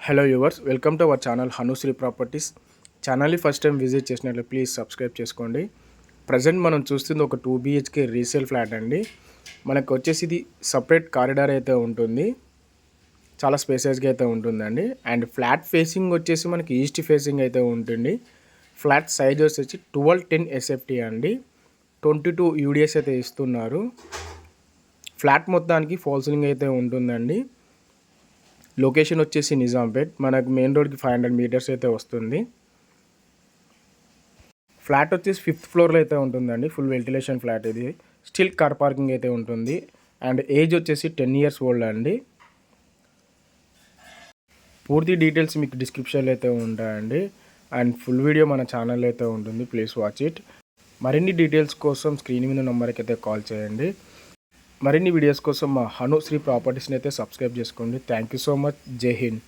Hello viewers, welcome to our channel Hanushri properties. ఛానల్ని first time visit చేసినట్లు please subscribe చేసుకోండి. Present మనం చూస్తుంది ఒక 2 BHK రీసేల్ ఫ్లాట్ అండి. మనకు వచ్చేసి ఇది సపరేట్ కారిడార్ అయితే ఉంటుంది, చాలా స్పేసెస్గా అయితే ఉంటుందండి. అండ్ ఫ్లాట్ ఫేసింగ్ వచ్చేసి మనకి ఈస్ట్ ఫేసింగ్ అయితే ఉంటుంది. ఫ్లాట్ సైజ్ వచ్చేసి 1210 SFT అండి. 22 UDS అయితే ఇస్తున్నారు. ఫ్లాట్ మొత్తానికి ఫాల్ సీలింగ్ అయితే ఉంటుందండి. లొకేషన్ వచ్చేసి నిజాంపేట్, మనకు మెయిన్ రోడ్కి 500 మీటర్స్ అయితే వస్తుంది. ఫ్లాట్ వచ్చేసి 5th ఫ్లోర్లో అయితే ఉంటుందండి. ఫుల్ వెంటిలేషన్ ఫ్లాట్ ఇది. స్టిల్ కార్ పార్కింగ్ అయితే ఉంటుంది. అండ్ ఏజ్ వచ్చేసి 10 years ఓల్డ్ అండి. పూర్తి డీటెయిల్స్ మీకు డిస్క్రిప్షన్లో అయితే ఉంటాయండి. అండ్ ఫుల్ వీడియో మన ఛానల్లో అయితే ఉంటుంది, ప్లీజ్ వాచ్ ఇట్. మరిన్ని డీటెయిల్స్ కోసం స్క్రీన్ మీద నెంబర్కి అయితే కాల్ చేయండి. మరిన్ని వీడియోస్ కోసం మా హనుశ్రీ ప్రాపర్టీస్ని అయితే సబ్స్క్రైబ్ చేసుకోండి. Thank you so much. జై హింద్.